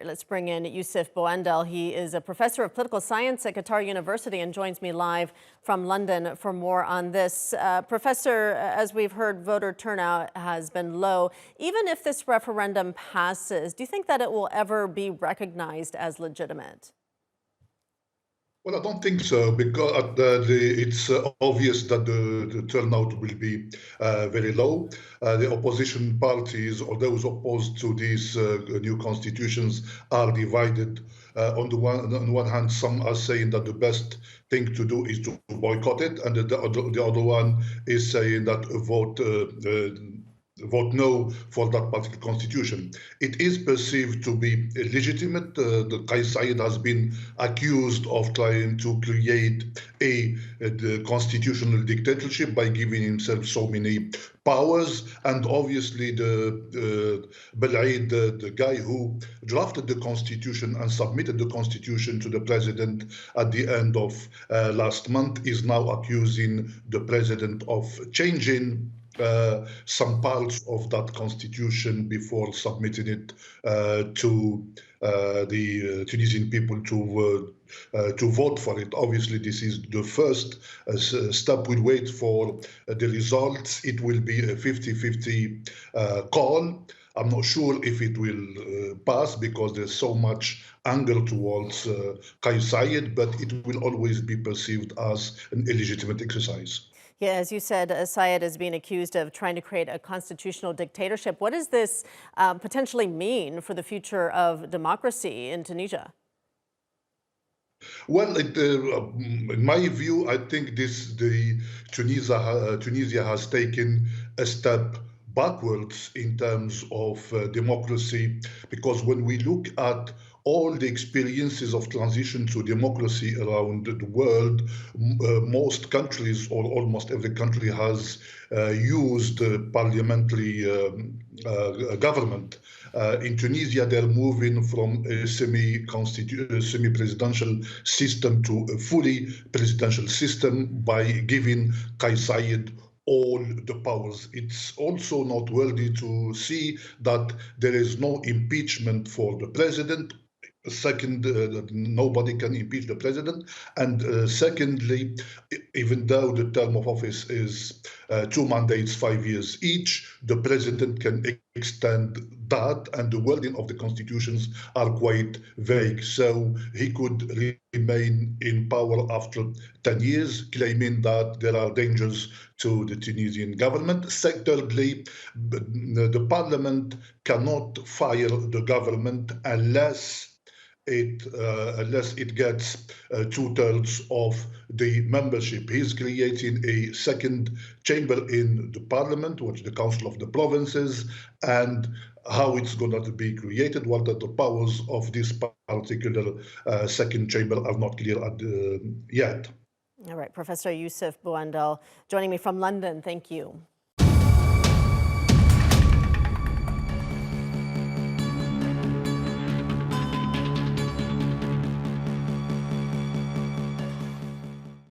let's bring in Youcef Bouandel. He is a professor of political science at Qatar University and joins me live from London for more on this. Professor, as we've heard, voter turnout has been low. Even if this referendum passes, do you think that it will ever be recognized as legitimate? Well, I don't think so, because it's obvious that the turnout will be very low. The opposition parties or those opposed to these new constitutions are divided. On one hand, some are saying that the best thing to do is to boycott it, and the other one is saying that vote no for that particular constitution. It is perceived to be illegitimate. The Kais Saied has been accused of trying to create the constitutional dictatorship by giving himself so many powers, and obviously the Belaid, the guy who drafted the constitution and submitted the constitution to the president at the end of last month, is now accusing the president of changing some parts of that constitution before submitting it to the Tunisian people to vote for it. Obviously, this is the first step. We'll wait for the results. It will be a 50-50 call. I'm not sure if it will pass because there's so much anger towards Kais Saied, but it will always be perceived as an illegitimate exercise. Yeah, as you said, Saied is being accused of trying to create a constitutional dictatorship. What does this potentially mean for the future of democracy in Tunisia? Well, in my view, I think Tunisia has taken a step backwards in terms of democracy, because when we look at all the experiences of transition to democracy around the world, most countries, or almost every country, has used parliamentary government. In Tunisia, they're moving from a semi-presidential system to a fully presidential system by giving Kais Saied all the powers. It's also noteworthy to see that there is no impeachment for the president. Second, nobody can impeach the president. And secondly, even though the term of office is 2 mandates, 5 years each, the president can extend that, and the wording of the constitutions are quite vague. So he could remain in power after 10 years, claiming that there are dangers to the Tunisian government. Thirdly, the parliament cannot fire the government unless it gets 2/3 of the membership. He's creating a second chamber in the parliament, which is the Council of the Provinces, and how it's going to be created, what are the powers of this particular second chamber are not clear yet. All right, Professor Youcef Bouandel joining me from London. Thank you.